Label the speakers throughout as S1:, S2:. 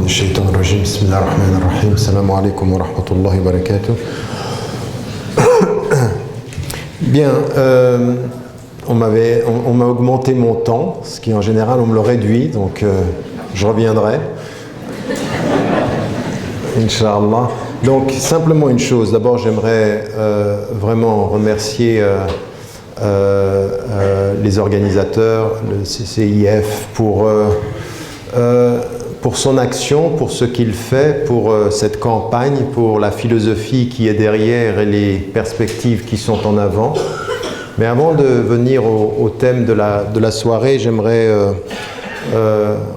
S1: من الشيطان الرجيم بسم الله الرحمن الرحيم السلام عليكم ورحمة الله وبركاته. Bien, on m'a augmenté mon temps, ce qui en général on me le réduit, donc je reviendrai. Inch'Allah. Donc simplement une chose, d'abord j'aimerais vraiment remercier les organisateurs, le CCIF pour son action, pour ce qu'il fait, pour cette campagne, pour la philosophie qui est derrière et les perspectives qui sont en avant. Mais avant de venir au thème de la soirée, j'aimerais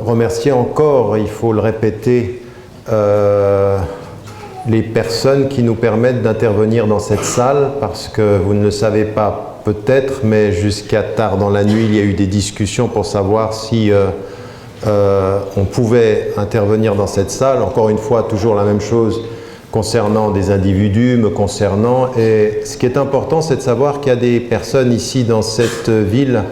S1: remercier encore, il faut le répéter, les personnes qui nous permettent d'intervenir dans cette salle, parce que vous ne le savez pas peut-être, mais jusqu'à tard dans la nuit, il y a eu des discussions pour savoir si on pouvait intervenir dans cette salle. Encore une fois, toujours la même chose concernant des individus, me concernant. Et ce qui est important, c'est de savoir qu'il y a des personnes ici dans cette ville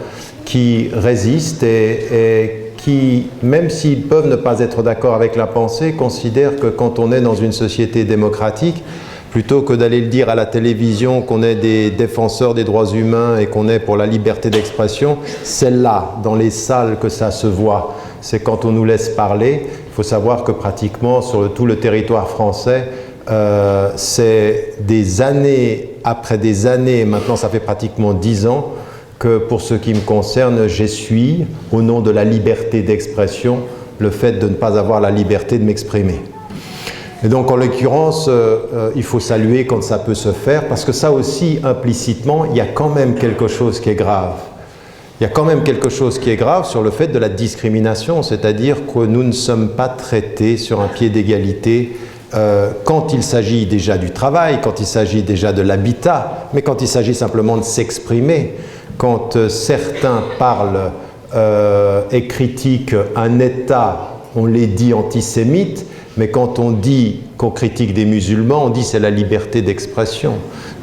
S1: qui résistent et qui, même s'ils peuvent ne pas être d'accord avec la pensée, considèrent que quand on est dans une société démocratique, plutôt que d'aller le dire à la télévision qu'on est des défenseurs des droits humains et qu'on est pour la liberté d'expression, c'est là, dans les salles, que ça se voit. C'est quand on nous laisse parler. Il faut savoir que pratiquement sur tout le territoire français, c'est des années après des années, maintenant ça fait pratiquement 10 ans, que pour ce qui me concerne, j'essuie, au nom de la liberté d'expression, le fait de ne pas avoir la liberté de m'exprimer. Et donc en l'occurrence, il faut saluer quand ça peut se faire, parce que ça aussi, implicitement, il y a quand même quelque chose qui est grave. Il y a quand même quelque chose qui est grave sur le fait de la discrimination, c'est-à-dire que nous ne sommes pas traités sur un pied d'égalité quand il s'agit déjà du travail, quand il s'agit déjà de l'habitat, mais quand il s'agit simplement de s'exprimer. Quand certains parlent et critiquent un État, on les dit antisémites, mais quand on dit qu'on critique des musulmans, on dit c'est la liberté d'expression.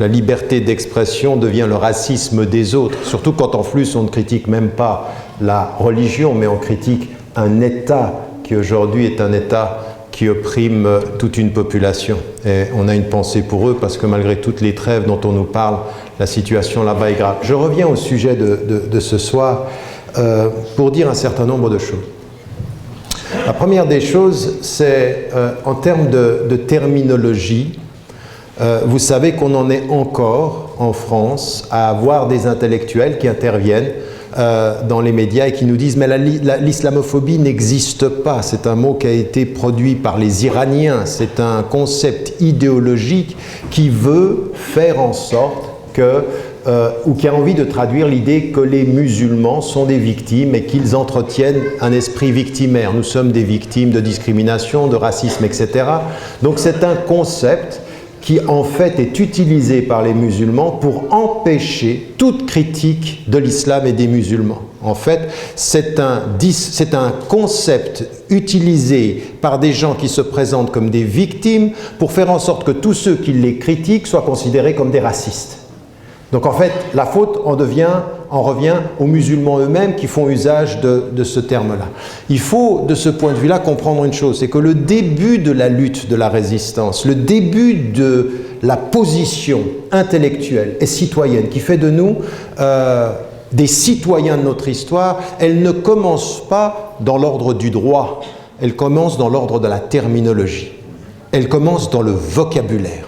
S1: La liberté d'expression devient le racisme des autres, surtout quand en plus on ne critique même pas la religion, mais on critique un État qui aujourd'hui est un État qui opprime toute une population. Et on a une pensée pour eux parce que malgré toutes les trêves dont on nous parle, la situation là-bas est grave. Je reviens au sujet de ce soir pour dire un certain nombre de choses. La première des choses, c'est en termes de terminologie, vous savez qu'on en est encore en France à avoir des intellectuels qui interviennent dans les médias et qui nous disent « mais l'islamophobie n'existe pas, c'est un mot qui a été produit par les Iraniens, c'est un concept idéologique qui veut faire en sorte que ou qui a envie de traduire l'idée que les musulmans sont des victimes et qu'ils entretiennent un esprit victimaire. Nous sommes des victimes de discrimination, de racisme, etc. Donc c'est un concept qui en fait est utilisé par les musulmans pour empêcher toute critique de l'islam et des musulmans. En fait, c'est un concept utilisé par des gens qui se présentent comme des victimes pour faire en sorte que tous ceux qui les critiquent soient considérés comme des racistes. Donc en fait, la faute en revient aux musulmans eux-mêmes qui font usage de ce terme-là. Il faut, de ce point de vue-là, comprendre une chose, c'est que le début de la lutte de la résistance, le début de la position intellectuelle et citoyenne qui fait de nous des citoyens de notre histoire, elle ne commence pas dans l'ordre du droit, elle commence dans l'ordre de la terminologie. Elle commence dans le vocabulaire.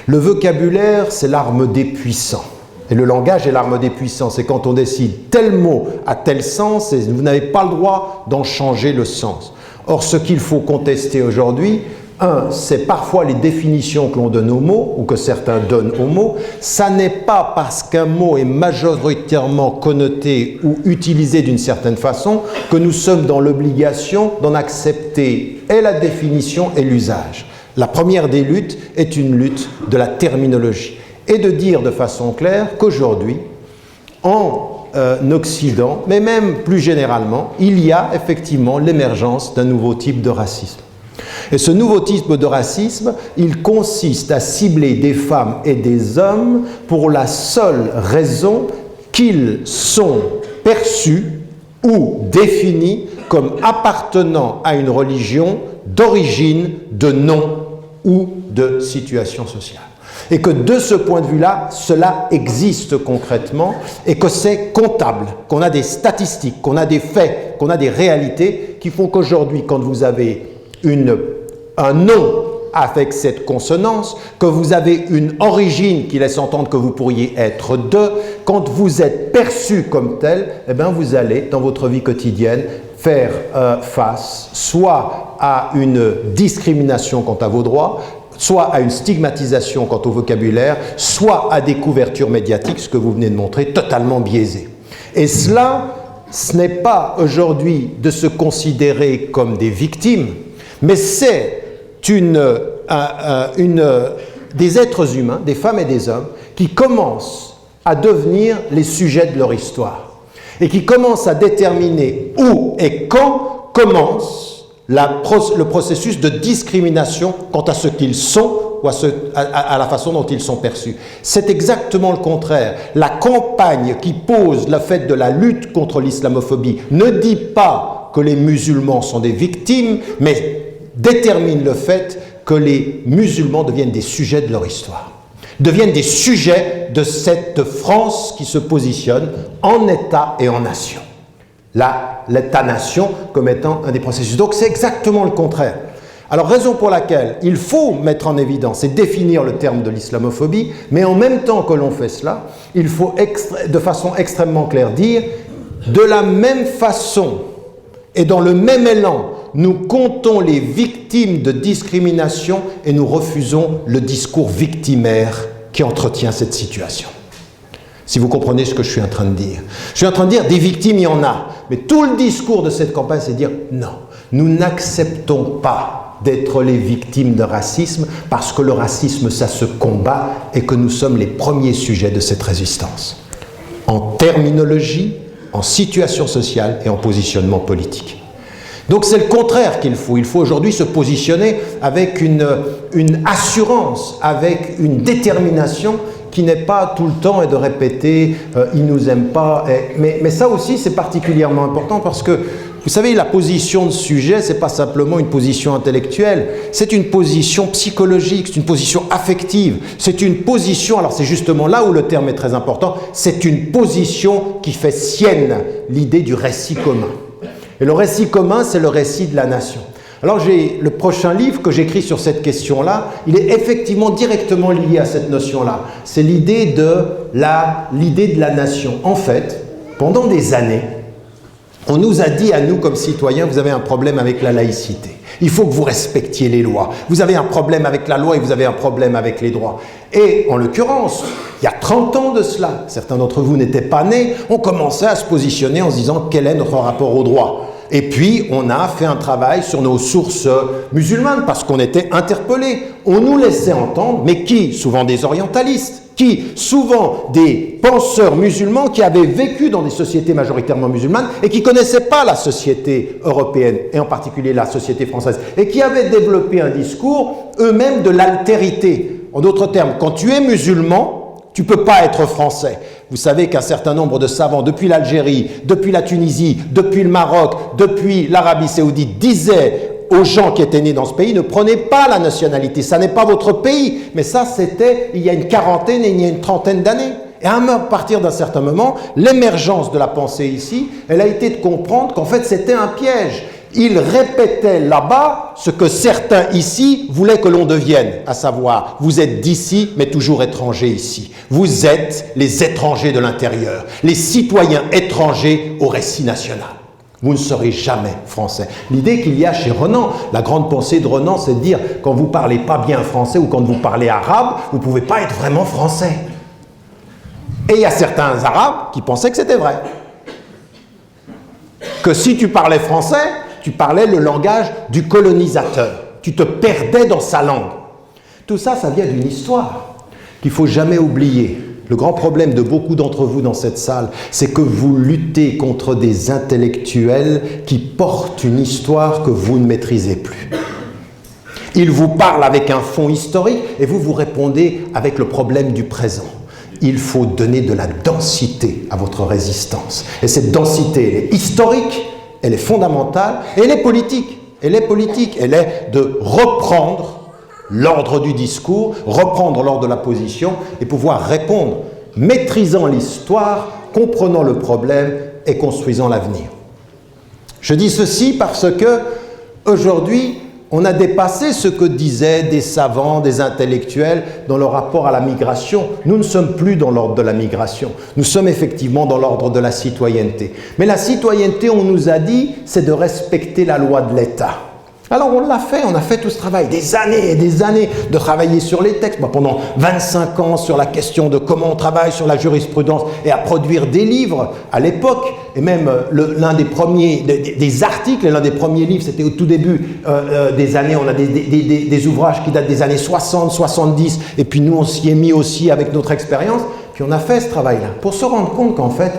S1: Le vocabulaire, c'est l'arme des puissants. Et le langage est l'arme des puissants. C'est quand on décide tel mot a tel sens et vous n'avez pas le droit d'en changer le sens. Or, ce qu'il faut contester aujourd'hui, c'est parfois les définitions que l'on donne aux mots ou que certains donnent aux mots. Ça n'est pas parce qu'un mot est majoritairement connoté ou utilisé d'une certaine façon que nous sommes dans l'obligation d'en accepter et la définition et l'usage. La première des luttes est une lutte de la terminologie et de dire de façon claire qu'aujourd'hui, en Occident, mais même plus généralement, il y a effectivement l'émergence d'un nouveau type de racisme. Et ce nouveau type de racisme, il consiste à cibler des femmes et des hommes pour la seule raison qu'ils sont perçus ou définis comme appartenant à une religion d'origine, de nom ou de situation sociale. Et que de ce point de vue-là, cela existe concrètement et que c'est comptable, qu'on a des statistiques, qu'on a des faits, qu'on a des réalités qui font qu'aujourd'hui, quand vous avez un nom avec cette consonance, que vous avez une origine qui laisse entendre que vous pourriez être de, quand vous êtes perçu comme tel, eh bien vous allez, dans votre vie quotidienne, faire face soit à une discrimination quant à vos droits, soit à une stigmatisation quant au vocabulaire, soit à des couvertures médiatiques, ce que vous venez de montrer, totalement biaisées. Et cela, ce n'est pas aujourd'hui de se considérer comme des victimes, mais c'est des êtres humains, des femmes et des hommes, qui commencent à devenir les sujets de leur histoire et qui commencent à déterminer où et quand commence le processus de discrimination quant à ce qu'ils sont ou à la façon dont ils sont perçus. C'est exactement le contraire. La campagne qui pose le fait de la lutte contre l'islamophobie ne dit pas que les musulmans sont des victimes, mais détermine le fait que les musulmans deviennent des sujets de leur histoire, deviennent des sujets de cette France qui se positionne en État et en nation. L'État-nation comme étant un des processus. Donc c'est exactement le contraire. Alors raison pour laquelle il faut mettre en évidence et définir le terme de l'islamophobie, mais en même temps que l'on fait cela, il faut de façon extrêmement claire dire de la même façon et dans le même élan, nous comptons les victimes de discrimination et nous refusons le discours victimaire qui entretient cette situation. Si vous comprenez ce que je suis en train de dire. Je suis en train de dire, des victimes, il y en a. Mais tout le discours de cette campagne, c'est de dire, non, nous n'acceptons pas d'être les victimes de racisme parce que le racisme, ça se combat et que nous sommes les premiers sujets de cette résistance. En terminologie, en situation sociale et en positionnement politique. Donc c'est le contraire qu'il faut. Il faut aujourd'hui se positionner avec une assurance, avec une détermination qui n'est pas tout le temps et de répéter « il nous aime pas ». Mais ça aussi c'est particulièrement important parce que vous savez, la position de sujet, ce n'est pas simplement une position intellectuelle, c'est une position psychologique, c'est une position affective, c'est une position, alors c'est justement là où le terme est très important, c'est une position qui fait sienne l'idée du récit commun. Et le récit commun, c'est le récit de la nation. Alors j'ai le prochain livre que j'écris sur cette question-là, il est effectivement directement lié à cette notion-là. C'est l'idée de la nation. En fait, pendant des années, on nous a dit à nous comme citoyens, vous avez un problème avec la laïcité. Il faut que vous respectiez les lois. Vous avez un problème avec la loi et vous avez un problème avec les droits. Et en l'occurrence, il y a 30 ans de cela, certains d'entre vous n'étaient pas nés, on commençait à se positionner en se disant quel est notre rapport au droit. Et puis, on a fait un travail sur nos sources musulmanes parce qu'on était interpellés. On nous laissait entendre, mais qui? Souvent des orientalistes, qui? Souvent des penseurs musulmans qui avaient vécu dans des sociétés majoritairement musulmanes et qui ne connaissaient pas la société européenne, et en particulier la société française, et qui avaient développé un discours eux-mêmes de l'altérité. En d'autres termes, quand tu es musulman, tu ne peux pas être français. Vous savez qu'un certain nombre de savants, depuis l'Algérie, depuis la Tunisie, depuis le Maroc, depuis l'Arabie Saoudite, disaient aux gens qui étaient nés dans ce pays, ne prenez pas la nationalité, ça n'est pas votre pays. Mais ça, c'était il y a une quarantaine et il y a une trentaine d'années. Et à partir d'un certain moment, l'émergence de la pensée ici, elle a été de comprendre qu'en fait, c'était un piège. Ils répétaient là-bas ce que certains ici voulaient que l'on devienne, à savoir, vous êtes d'ici, mais toujours étrangers ici. Vous êtes les étrangers de l'intérieur, les citoyens étrangers au récit national. Vous ne serez jamais français. L'idée qu'il y a chez Renan, la grande pensée de Renan, c'est de dire, quand vous ne parlez pas bien français ou quand vous parlez arabe, vous ne pouvez pas être vraiment français. Et il y a certains arabes qui pensaient que c'était vrai. Que si tu parlais français, tu parlais le langage du colonisateur. Tu te perdais dans sa langue. Tout ça, ça vient d'une histoire qu'il ne faut jamais oublier. Le grand problème de beaucoup d'entre vous dans cette salle, c'est que vous luttez contre des intellectuels qui portent une histoire que vous ne maîtrisez plus. Ils vous parlent avec un fond historique et vous vous répondez avec le problème du présent. Il faut donner de la densité à votre résistance. Et cette densité, elle est historique, elle est fondamentale et elle est politique.
S2: Elle est politique, elle est de reprendre l'ordre du discours, reprendre l'ordre de la position et pouvoir répondre, maîtrisant l'histoire, comprenant le problème et construisant l'avenir. Je dis ceci parce que aujourd'hui, on a dépassé ce que disaient des savants, des intellectuels dans le rapport à la migration. Nous ne sommes plus dans l'ordre de la migration. Nous sommes effectivement dans l'ordre de la citoyenneté. Mais la citoyenneté, on nous a dit, c'est de respecter la loi de l'État. Alors on l'a fait, on a fait tout ce travail, des années et des années de travailler sur les textes. Moi, pendant 25 ans sur la question de comment on travaille sur la jurisprudence et à produire des livres à l'époque. Et même l'un des premiers, des articles, l'un des premiers livres, c'était au tout début des années, on a des ouvrages qui datent des années 60, 70. Et puis nous, on s'y est mis aussi avec notre expérience. Puis on a fait ce travail-là pour se rendre compte qu'en fait,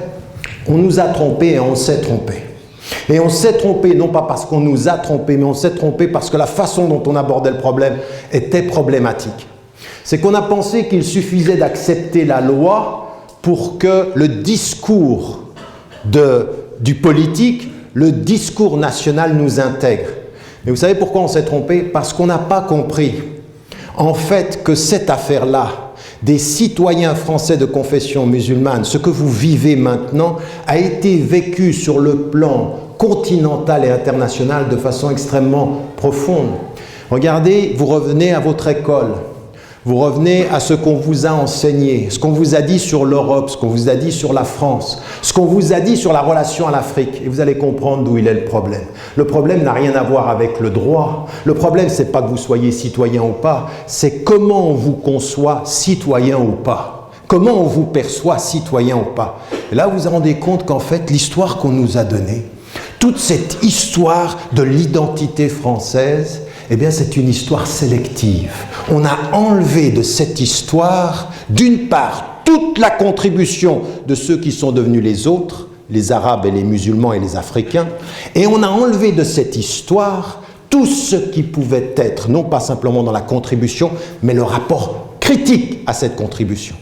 S2: on nous a trompés et on s'est trompés. Et on s'est trompé, non pas parce qu'on nous a trompés, mais on s'est trompé parce que la façon dont on abordait le problème était problématique. C'est qu'on a pensé qu'il suffisait d'accepter la loi pour que le discours du politique, le discours national nous intègre. Mais vous savez pourquoi on s'est trompé? Parce qu'on n'a pas compris, en fait, que cette affaire-là, des citoyens français de confession musulmane, ce que vous vivez maintenant, a été vécu sur le plan continental et international de façon extrêmement profonde. Regardez, vous revenez à votre école, vous revenez à ce qu'on vous a enseigné, ce qu'on vous a dit sur l'Europe, ce qu'on vous a dit sur la France, ce qu'on vous a dit sur la relation à l'Afrique, et vous allez comprendre d'où il est le problème. Le problème n'a rien à voir avec le droit. Le problème, c'est pas que vous soyez citoyen ou pas, c'est comment on vous conçoit citoyen ou pas. Comment on vous perçoit citoyen ou pas. Et là, vous vous rendez compte qu'en fait, l'histoire qu'on nous a donnée, toute cette histoire de l'identité française, eh bien, c'est une histoire sélective. On a enlevé de cette histoire, d'une part, toute la contribution de ceux qui sont devenus les autres, les Arabes et les musulmans et les Africains, et on a enlevé de cette histoire tout ce qui pouvait être, non pas simplement dans la contribution, mais le rapport critique à cette contribution.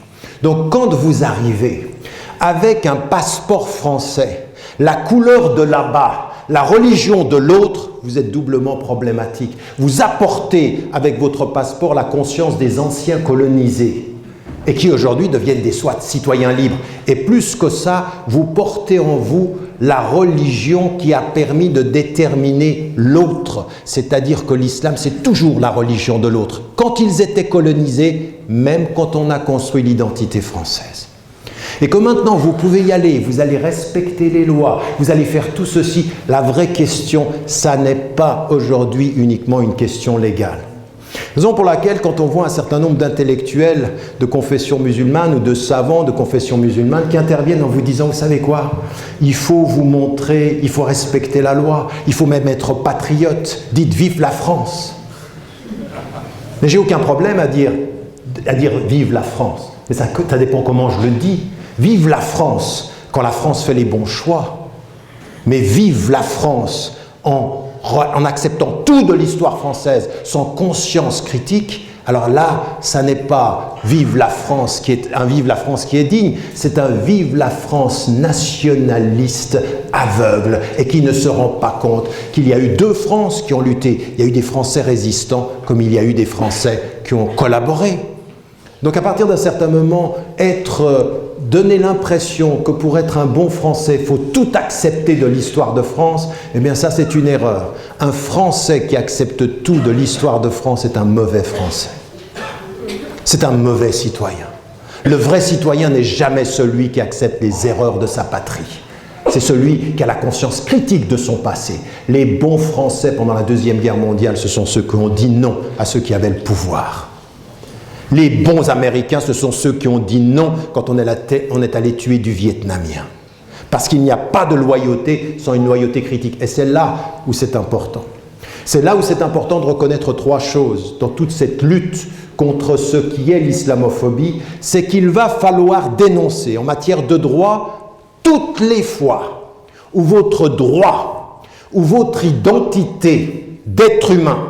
S2: Donc, quand vous arrivez avec un passeport français, la couleur de là-bas, la religion de l'autre, vous êtes doublement problématique. Vous apportez avec votre passeport la conscience des anciens colonisés et qui aujourd'hui deviennent des citoyens libres. Et plus que ça, vous portez en vous la religion qui a permis de déterminer l'autre. C'est-à-dire que l'islam, c'est toujours la religion de l'autre. Quand ils étaient colonisés, même quand on a construit l'identité française. Et que maintenant vous pouvez y aller, vous allez respecter les lois, vous allez faire tout ceci. La vraie question, ça n'est pas aujourd'hui uniquement une question légale. Raison pour laquelle, quand on voit un certain nombre d'intellectuels de confession musulmane ou de savants de confession musulmane qui interviennent en vous disant, vous savez quoi, il faut vous montrer, il faut respecter la loi, il faut même être patriote, dites vive la France. Mais j'ai aucun problème à dire vive la France. Mais ça dépend comment je le dis. Vive la France quand la France fait les bons choix, mais vive la France en acceptant tout de l'histoire française sans conscience critique. Alors là, ça n'est pas vive la France qui est un vive la France qui est digne, c'est un vive la France nationaliste aveugle et qui ne se rend pas compte qu'il y a eu deux France qui ont lutté. Il y a eu des Français résistants comme il y a eu des Français qui ont collaboré. Donc à partir d'un certain moment, donner l'impression que pour être un bon Français, il faut tout accepter de l'histoire de France, eh bien ça c'est une erreur. Un Français qui accepte tout de l'histoire de France est un mauvais Français. C'est un mauvais citoyen. Le vrai citoyen n'est jamais celui qui accepte les erreurs de sa patrie. C'est celui qui a la conscience critique de son passé. Les bons Français pendant la Deuxième Guerre mondiale, ce sont ceux qui ont dit non à ceux qui avaient le pouvoir. Les bons Américains, ce sont ceux qui ont dit non quand on est allé tuer du Vietnamien. Parce qu'il n'y a pas de loyauté sans une loyauté critique. Et c'est là où c'est important. C'est là où c'est important de reconnaître trois choses dans toute cette lutte contre ce qui est l'islamophobie. C'est qu'il va falloir dénoncer en matière de droit toutes les fois où votre droit, où votre identité d'être humain,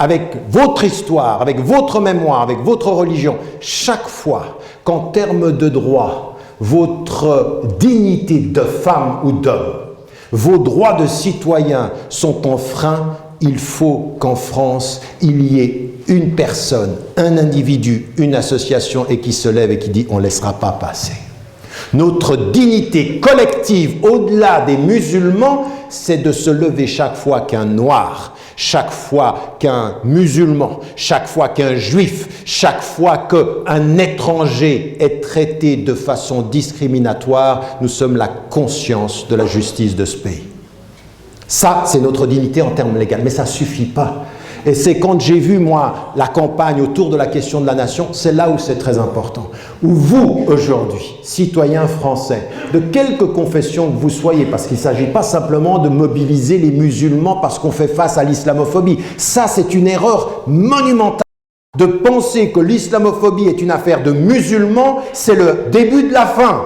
S2: avec votre histoire, avec votre mémoire, avec votre religion, chaque fois qu'en termes de droit, votre dignité de femme ou d'homme, Vos droits de citoyens sont en frein. Il faut qu'en France, il y ait une personne, un individu, une association et qui se lève et qui dit « on ne laissera pas passer ». Notre dignité collective, au-delà des musulmans, c'est de se lever chaque fois qu'un noir, chaque fois qu'un musulman, chaque fois qu'un juif, chaque fois qu'un étranger est traité de façon discriminatoire, nous sommes la conscience de la justice de ce pays. Ça, c'est notre dignité en termes légaux, mais ça ne suffit pas. Et c'est quand j'ai vu, moi, la campagne autour de la question de la nation, c'est là où c'est très important. Où vous, aujourd'hui, citoyens français, de quelque confession que vous soyez, parce qu'il ne s'agit pas simplement de mobiliser les musulmans parce qu'on fait face à l'islamophobie. Ça, c'est une erreur monumentale. De penser que l'islamophobie est une affaire de musulmans, c'est le début de la fin.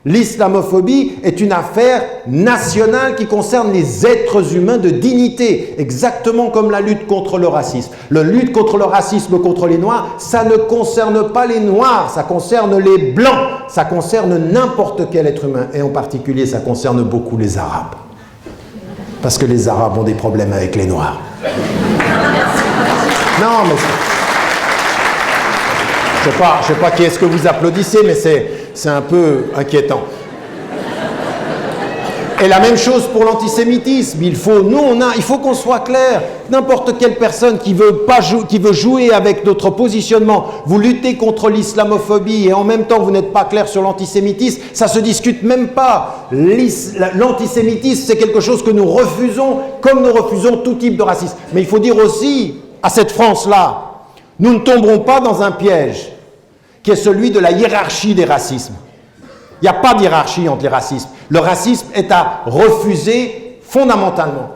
S2: L'islamophobie est une affaire nationale qui concerne les êtres humains de dignité, exactement comme la lutte contre le racisme. La lutte contre le racisme contre les Noirs, ça ne concerne pas les Noirs, ça concerne les Blancs, ça concerne n'importe quel être humain, et en particulier ça concerne beaucoup les Arabes. Parce que les Arabes ont des problèmes avec les Noirs. Non, mais... Je sais pas qui est-ce que vous applaudissez, mais c'est un peu inquiétant. Et la même chose pour l'antisémitisme. Il faut qu'on soit clair. N'importe quelle personne qui veut jouer avec notre positionnement, vous luttez contre l'islamophobie et en même temps vous n'êtes pas clair sur l'antisémitisme, ça se discute même pas. L'antisémitisme, c'est quelque chose que nous refusons, comme nous refusons tout type de racisme. Mais il faut dire aussi à cette France-là, nous ne tomberons pas dans un piège qui est celui de la hiérarchie des racismes. Il n'y a pas de hiérarchie entre les racismes. Le racisme est à refuser fondamentalement.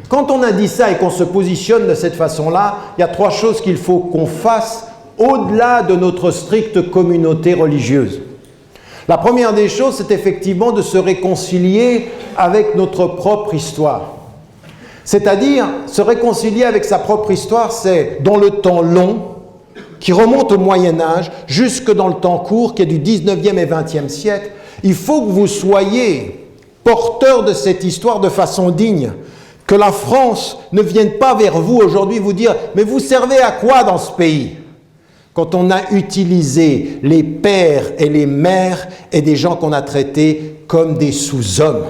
S2: Quand on a dit ça et qu'on se positionne de cette façon-là, il y a trois choses qu'il faut qu'on fasse au-delà de notre stricte communauté religieuse. La première des choses, c'est effectivement de se réconcilier avec notre propre histoire. C'est-à-dire, se réconcilier avec sa propre histoire, c'est dans le temps long, qui remonte au Moyen-Âge, jusque dans le temps court, qui est du 19e et 20e siècle, il faut que vous soyez porteurs de cette histoire de façon digne. Que la France ne vienne pas vers vous aujourd'hui vous dire « mais vous servez à quoi dans ce pays ?» Quand on a utilisé les pères et les mères et des gens qu'on a traités comme des sous-hommes,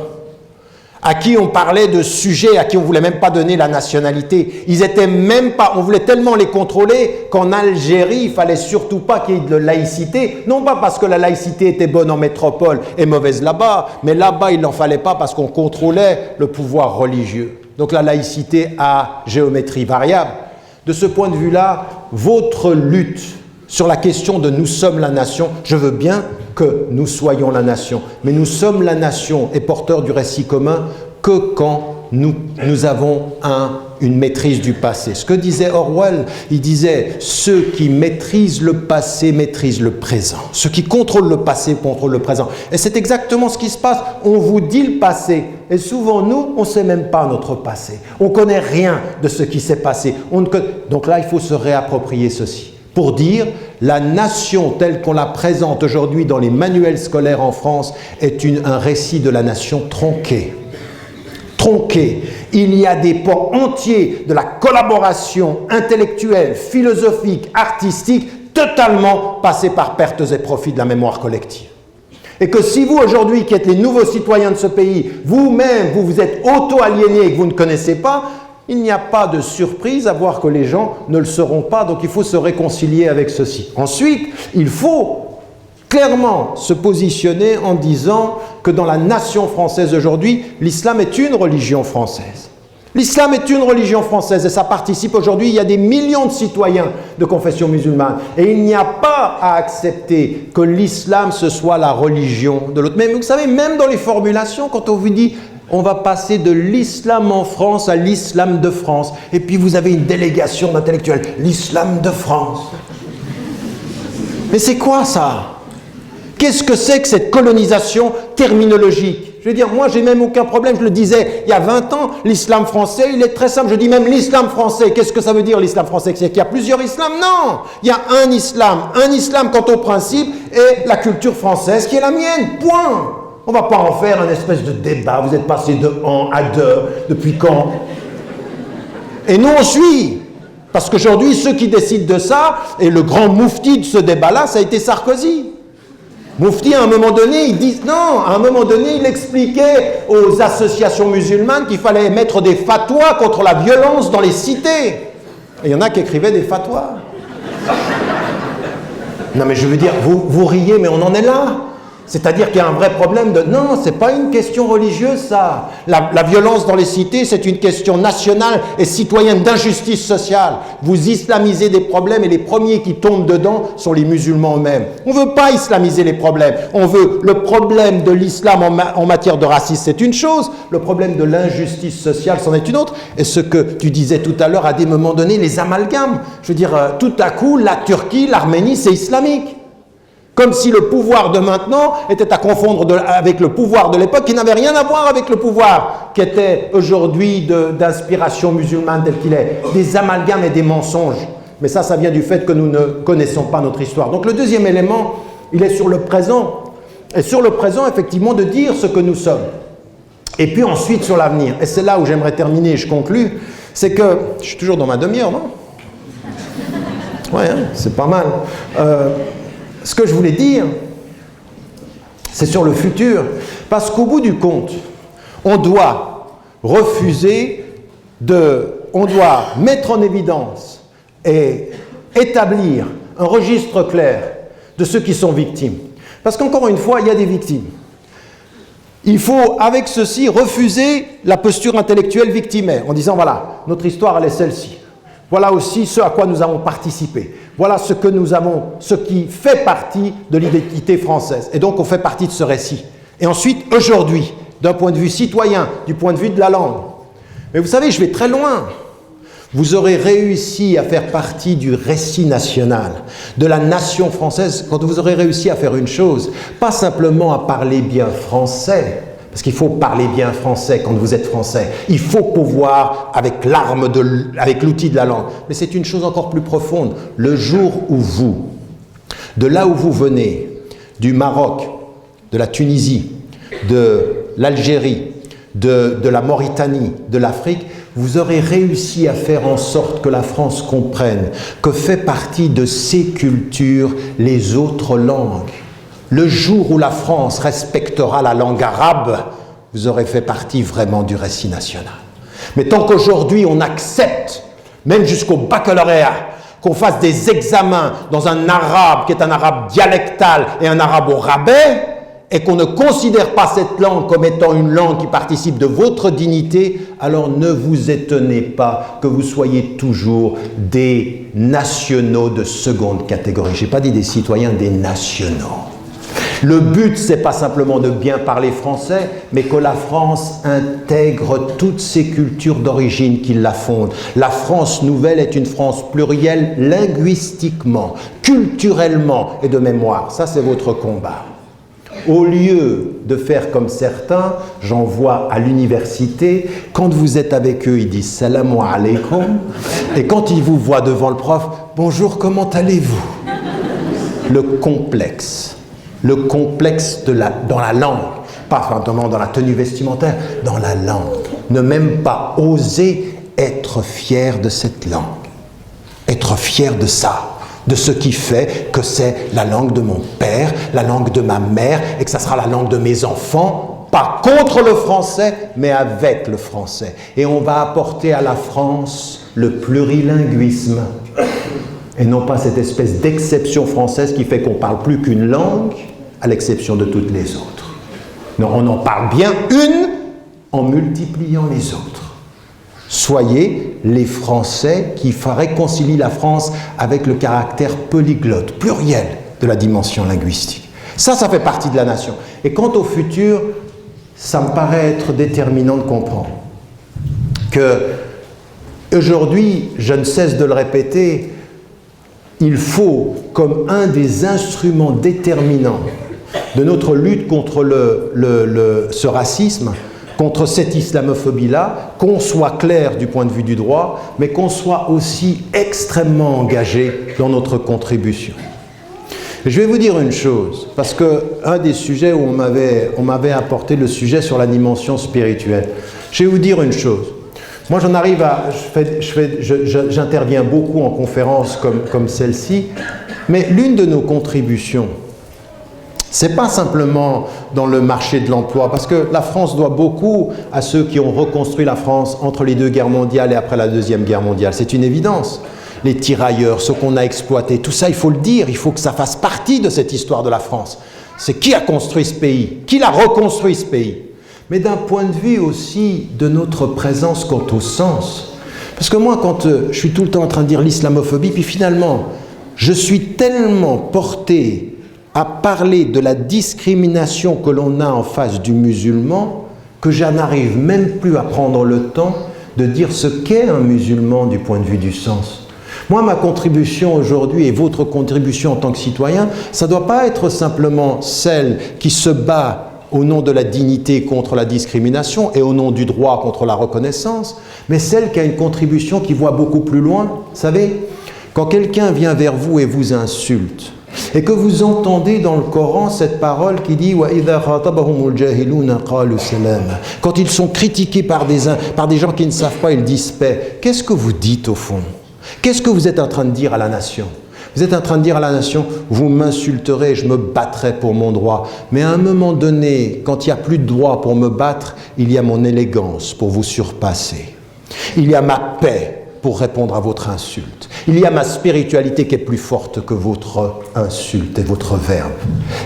S2: à qui on parlait de sujets, à qui on ne voulait même pas donner la nationalité. Ils étaient même pas, on voulait tellement les contrôler qu'en Algérie, il ne fallait surtout pas qu'il y ait de laïcité. Non pas parce que la laïcité était bonne en métropole et mauvaise là-bas, mais là-bas, il n'en fallait pas parce qu'on contrôlait le pouvoir religieux. Donc la laïcité à géométrie variable. De ce point de vue-là, votre lutte sur la question de « nous sommes la nation », je veux bien que nous soyons la nation, mais nous sommes la nation et porteurs du récit commun que quand nous avons une maîtrise du passé. Ce que disait Orwell, il disait « ceux qui maîtrisent le passé maîtrisent le présent. Ceux qui contrôlent le passé contrôlent le présent. » Et c'est exactement ce qui se passe. On vous dit le passé. Et souvent, nous, on ne sait même pas notre passé. On ne connaît rien de ce qui s'est passé. Donc là, il faut se réapproprier ceci. Pour dire, la nation telle qu'on la présente aujourd'hui dans les manuels scolaires en France est un récit de la nation tronqué. Tronqué. Il y a des pans entiers de la collaboration intellectuelle, philosophique, artistique, totalement passés par pertes et profits de la mémoire collective. Et que si vous, aujourd'hui, qui êtes les nouveaux citoyens de ce pays, vous-même, vous vous êtes auto-aliénés et que vous ne connaissez pas, il n'y a pas de surprise à voir que les gens ne le seront pas, donc il faut se réconcilier avec ceci. Ensuite, il faut clairement se positionner en disant que dans la nation française aujourd'hui, l'islam est une religion française. L'islam est une religion française et ça participe aujourd'hui, il y a des millions de citoyens de confession musulmane et il n'y a pas à accepter que l'islam ce soit la religion de l'autre. Mais vous savez, même dans les formulations, quand on vous dit on va passer de l'islam en France à l'islam de France. Et puis vous avez une délégation d'intellectuels. L'islam de France. Mais c'est quoi ça? Qu'est-ce que c'est que cette colonisation terminologique? Je veux dire, moi j'ai même aucun problème, je le disais il y a 20 ans, l'islam français, il est très simple. Je dis même l'islam français. Qu'est-ce que ça veut dire l'islam français? C'est qu'il y a plusieurs islams? Non! Il y a un islam quant au principe et la culture française qui est la mienne. Point! On ne va pas en faire un espèce de débat. Vous êtes passé de 1 à 2. Depuis quand? Et nous, on suit. Parce qu'aujourd'hui, ceux qui décident de ça, et le grand moufti de ce débat-là, ça a été Sarkozy. Moufti, à un moment donné, il dit non, à un moment donné, il expliquait aux associations musulmanes qu'il fallait mettre des fatwas contre la violence dans les cités. Et il y en a qui écrivaient des fatwas. Non mais je veux dire, vous riez, mais on en est là. C'est-à-dire qu'il y a un vrai problème de... Non, ce n'est pas une question religieuse, ça. La violence dans les cités, c'est une question nationale et citoyenne d'injustice sociale. Vous islamisez des problèmes et les premiers qui tombent dedans sont les musulmans eux-mêmes. On ne veut pas islamiser les problèmes. On veut le problème de l'islam en matière de racisme, c'est une chose. Le problème de l'injustice sociale, c'en est une autre. Et ce que tu disais tout à l'heure, à des moments donnés, les amalgames. Je veux dire, tout à coup, la Turquie, l'Arménie, c'est islamique. Comme si le pouvoir de maintenant était à confondre avec le pouvoir de l'époque qui n'avait rien à voir avec le pouvoir qui était aujourd'hui d'inspiration musulmane tel qu'il est. Des amalgames et des mensonges. Mais ça vient du fait que nous ne connaissons pas notre histoire. Donc le deuxième élément, il est sur le présent. Et sur le présent, effectivement, de dire ce que nous sommes. Et puis ensuite sur l'avenir. Et c'est là où j'aimerais terminer et je conclus. C'est que, je suis toujours dans ma demi-heure, non? Ouais, hein, c'est pas mal. Ce que je voulais dire, c'est sur le futur. Parce qu'au bout du compte, on doit refuser on doit mettre en évidence et établir un registre clair de ceux qui sont victimes. Parce qu'encore une fois, il y a des victimes. Il faut, avec ceci, refuser la posture intellectuelle victimaire, en disant, voilà, notre histoire, elle est celle-ci. Voilà aussi ce à quoi nous avons participé. Voilà ce qui fait partie de l'identité française. Et donc, on fait partie de ce récit. Et ensuite, aujourd'hui, d'un point de vue citoyen, du point de vue de la langue. Mais vous savez, je vais très loin. Vous aurez réussi à faire partie du récit national, de la nation française, quand vous aurez réussi à faire une chose, pas simplement à parler bien français, parce qu'il faut parler bien français quand vous êtes français. Il faut pouvoir, avec l'outil de la langue. Mais c'est une chose encore plus profonde. Le jour où vous, de là où vous venez, du Maroc, de la Tunisie, de l'Algérie, de la Mauritanie, de l'Afrique, vous aurez réussi à faire en sorte que la France comprenne que fait partie de ses cultures les autres langues. Le jour où la France respectera la langue arabe, vous aurez fait partie vraiment du récit national. Mais tant qu'aujourd'hui on accepte, même jusqu'au baccalauréat, qu'on fasse des examens dans un arabe qui est un arabe dialectal et un arabe au rabais, et qu'on ne considère pas cette langue comme étant une langue qui participe de votre dignité, alors ne vous étonnez pas que vous soyez toujours des nationaux de seconde catégorie. Je n'ai pas dit des citoyens, des nationaux. Le but, ce n'est pas simplement de bien parler français, mais que la France intègre toutes ces cultures d'origine qui la fondent. La France nouvelle est une France plurielle linguistiquement, culturellement et de mémoire. Ça, c'est votre combat. Au lieu de faire comme certains, j'en vois à l'université, quand vous êtes avec eux, ils disent « Salam alaikum » et quand ils vous voient devant le prof, « Bonjour, comment allez-vous » Le complexe dans la langue, pas simplement dans la tenue vestimentaire, dans la langue. Ne même pas oser être fier de cette langue, être fier de ça. De ce qui fait que c'est la langue de mon père, la langue de ma mère, et que ça sera la langue de mes enfants, pas contre le français, mais avec le français. Et on va apporter à la France le plurilinguisme, et non pas cette espèce d'exception française qui fait qu'on ne parle plus qu'une langue, à l'exception de toutes les autres. Non, on en parle bien une en multipliant les autres. Soyez les Français qui réconcilient la France avec le caractère polyglotte, pluriel de la dimension linguistique. Ça fait partie de la nation. Et quant au futur, ça me paraît être déterminant de comprendre que aujourd'hui, je ne cesse de le répéter, il faut, comme un des instruments déterminants de notre lutte contre ce racisme, contre cette islamophobie-là, qu'on soit clair du point de vue du droit, mais qu'on soit aussi extrêmement engagé dans notre contribution.
S1: Je vais vous dire une chose, parce que un des sujets où on m'avait apporté le sujet sur la dimension spirituelle. Je vais vous dire une chose. Moi, j'en arrive à... J'interviens beaucoup en conférences comme celle-ci, mais l'une de nos contributions, c'est pas simplement dans le marché de l'emploi, parce que la France doit beaucoup à ceux qui ont reconstruit la France entre les deux guerres mondiales et après la Deuxième Guerre mondiale. C'est une évidence. Les tirailleurs, ceux qu'on a exploités, tout ça, il faut le dire, il faut que ça fasse partie de cette histoire de la France. C'est qui a construit ce pays? Qui l'a reconstruit ce pays? Mais d'un point de vue aussi de notre présence quant au sens. Parce que moi, quand je suis tout le temps en train de dire l'islamophobie, puis finalement, je suis tellement porté à parler de la discrimination que l'on a en face du musulman, que je n'arrive même plus à prendre le temps de dire ce qu'est un musulman du point de vue du sens. Moi, ma contribution aujourd'hui et votre contribution en tant que citoyen, ça ne doit pas être simplement celle qui se bat au nom de la dignité contre la discrimination et au nom du droit contre la reconnaissance, mais celle qui a une contribution qui voit beaucoup plus loin. Vous savez, quand quelqu'un vient vers vous et vous insulte, et que vous entendez dans le Coran cette parole qui dit « Quand ils sont critiqués par des gens qui ne savent pas, ils disent paix ». Qu'est-ce que vous dites au fond? Qu'est-ce que vous êtes en train de dire à la nation? Vous êtes en train de dire à la nation, vous m'insulterez, je me battrai pour mon droit. Mais à un moment donné, quand il n'y a plus de droit pour me battre, il y a mon élégance pour vous surpasser. Il y a ma paix pour répondre à votre insulte. Il y a ma spiritualité qui est plus forte que votre insulte et votre verbe.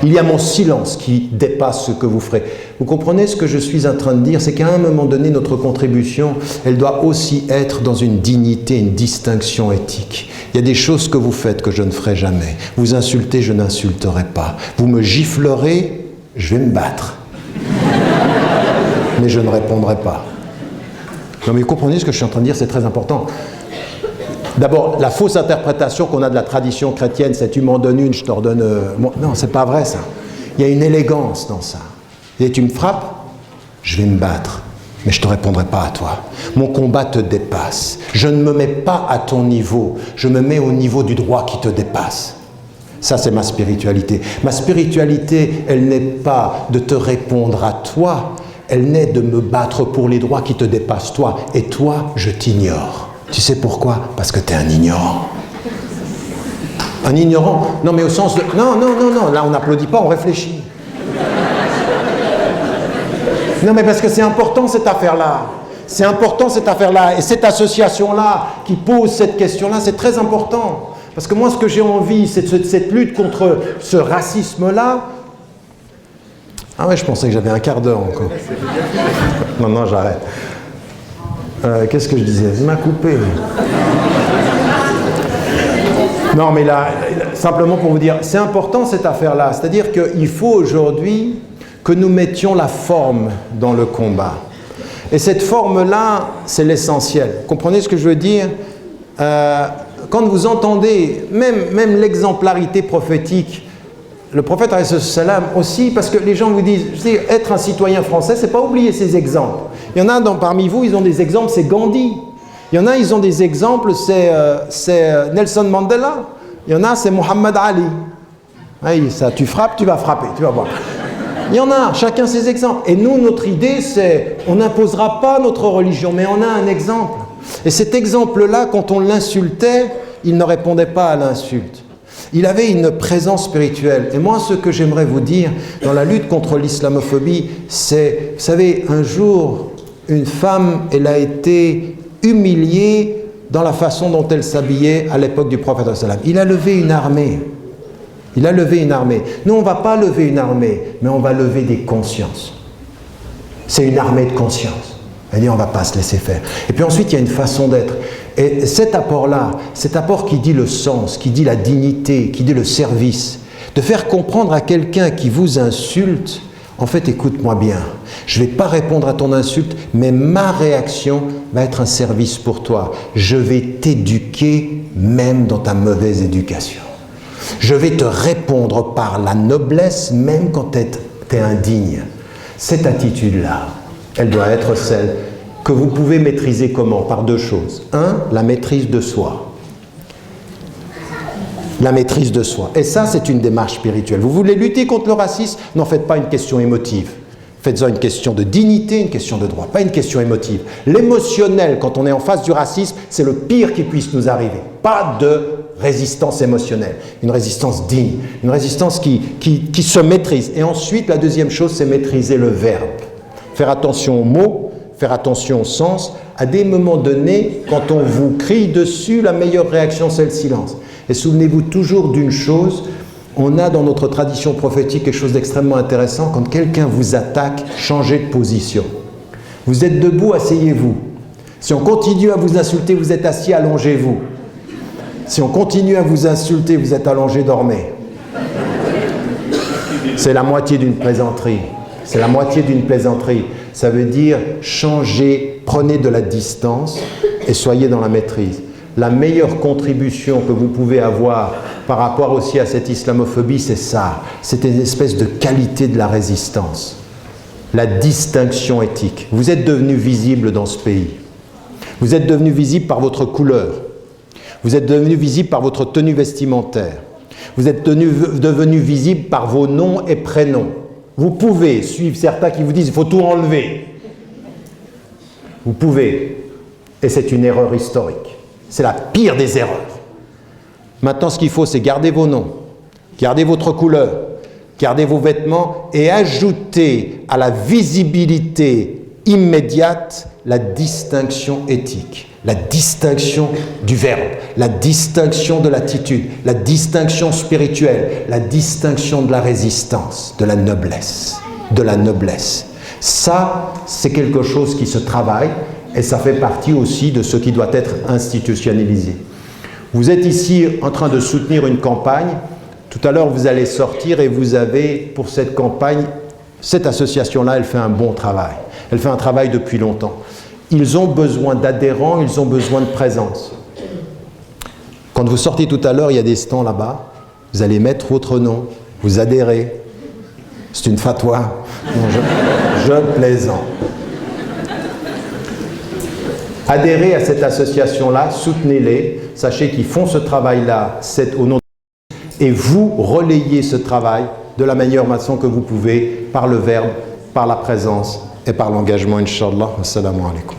S1: Il y a mon silence qui dépasse ce que vous ferez. Vous comprenez ce que je suis en train de dire? C'est qu'à un moment donné, notre contribution, elle doit aussi être dans une dignité, une distinction éthique. Il y a des choses que vous faites que je ne ferai jamais. Vous insultez, je n'insulterai pas. Vous me giflerez, je vais me battre. Mais je ne répondrai pas. Non mais vous comprenez ce que je suis en train de dire, c'est très important. D'abord, la fausse interprétation qu'on a de la tradition chrétienne, c'est tu m'en donnes une, je t'en donne... Non, c'est pas vrai ça. Il y a une élégance dans ça. Et tu me frappes, je vais me battre, mais je ne te répondrai pas à toi. Mon combat te dépasse. Je ne me mets pas à ton niveau, je me mets au niveau du droit qui te dépasse. Ça, c'est ma spiritualité. Ma spiritualité, elle n'est pas de te répondre à toi, elle n'est de me battre pour les droits qui te dépassent toi. Et toi, je t'ignore. Tu sais pourquoi? Parce que tu es un ignorant. Un ignorant? Non, mais au sens de... Non, là on n'applaudit pas, on réfléchit. Non, mais parce que c'est important cette affaire-là. C'est important cette affaire-là. Et cette association-là qui pose cette question-là, c'est très important. Parce que moi, ce que j'ai envie, c'est cette lutte contre ce racisme-là. Ah ouais, je pensais que j'avais un quart d'heure encore. Non, j'arrête. Qu'est-ce que je disais? Il m'a coupé. Non, mais là, simplement pour vous dire, c'est important cette affaire-là. C'est-à-dire qu'il faut aujourd'hui que nous mettions la forme dans le combat. Et cette forme-là, c'est l'essentiel. Vous comprenez ce que je veux dire? Quand vous entendez, même l'exemplarité prophétique, le prophète salam aussi, parce que les gens vous disent, je sais, être un citoyen français, c'est pas oublier ces exemples. Il y en a parmi vous, ils ont des exemples, c'est Gandhi. Il y en a, ils ont des exemples, c'est Nelson Mandela. Il y en a, c'est Muhammad Ali. Oui, ça, tu frappes, tu vas frapper, tu vas voir. Il y en a, chacun ses exemples. Et nous, notre idée, c'est, on n'imposera pas notre religion, mais on a un exemple. Et cet exemple-là, quand on l'insultait, il ne répondait pas à l'insulte. Il avait une présence spirituelle. Et moi, ce que j'aimerais vous dire dans la lutte contre l'islamophobie, c'est, vous savez, un jour, une femme, elle a été humiliée dans la façon dont elle s'habillait à l'époque du prophète. Il a levé une armée. Il a levé une armée. Nous, on ne va pas lever une armée, mais on va lever des consciences. C'est une armée de conscience. Elle dit, on ne va pas se laisser faire. Et puis ensuite, il y a une façon d'être. Et cet apport-là, cet apport qui dit le sens, qui dit la dignité, qui dit le service, de faire comprendre à quelqu'un qui vous insulte, en fait, écoute-moi bien, je ne vais pas répondre à ton insulte, mais ma réaction va être un service pour toi. Je vais t'éduquer même dans ta mauvaise éducation. Je vais te répondre par la noblesse, même quand tu es indigne. Cette attitude-là, elle doit être celle que vous pouvez maîtriser comment? Par deux choses. Un, la maîtrise de soi.
S2: La maîtrise de soi. Et ça, c'est une démarche spirituelle. Vous voulez lutter contre le racisme? N'en faites pas une question émotive. Faites-en une question de dignité, une question de droit, pas une question émotive. L'émotionnel, quand on est en face du racisme, c'est le pire qui puisse nous arriver. Pas de résistance émotionnelle. Une résistance digne, une résistance qui se maîtrise. Et ensuite, la deuxième chose, c'est maîtriser le verbe. Faire attention aux mots, faire attention au sens. À des moments donnés, quand on vous crie dessus, la meilleure réaction, c'est le silence. Et souvenez-vous toujours d'une chose, on a dans notre tradition prophétique quelque chose d'extrêmement intéressant. Quand quelqu'un vous attaque, changez de position. Vous êtes debout, asseyez-vous. Si on continue à vous insulter, vous êtes assis, allongez-vous. Si on continue à vous insulter, vous êtes allongé, dormez. C'est la moitié d'une plaisanterie. C'est la moitié d'une plaisanterie. Ça veut dire changez, prenez de la distance et soyez dans la maîtrise. La meilleure contribution que vous pouvez avoir par rapport aussi à cette islamophobie, c'est ça. C'est une espèce de qualité de la résistance. La distinction éthique. Vous êtes devenu visible dans ce pays. Vous êtes devenu visible par votre couleur. Vous êtes devenu visible par votre tenue vestimentaire. Vous êtes devenu visible par vos noms et prénoms. Vous pouvez suivre certains qui vous disent « il faut tout enlever ». Vous pouvez. Et c'est une erreur historique. C'est la pire des erreurs. Maintenant, ce qu'il faut, c'est garder vos noms, garder votre couleur, garder vos vêtements et ajouter à la visibilité immédiate la distinction éthique, la distinction du verbe, la distinction de l'attitude, la distinction spirituelle, la distinction de la résistance, de la noblesse, de la noblesse. Ça, c'est quelque chose qui se travaille. Et ça fait partie aussi de ce qui doit être institutionnalisé. Vous êtes ici en train de soutenir une campagne. Tout à l'heure, vous allez sortir et vous avez, pour cette campagne, cette association-là, elle fait un bon travail. Elle fait un travail depuis longtemps. Ils ont besoin d'adhérents, ils ont besoin de présence. Quand vous sortez tout à l'heure, il y a des stands là-bas. Vous allez mettre votre nom, vous adhérez. C'est une fatwa. Non, je plaisante. Adhérez à cette association-là, soutenez-les, sachez qu'ils font ce travail-là au nom de... Et vous relayez ce travail de la meilleure façon que vous pouvez, par le verbe, par la présence et par l'engagement, Inch'Allah. Assalamu alaikum.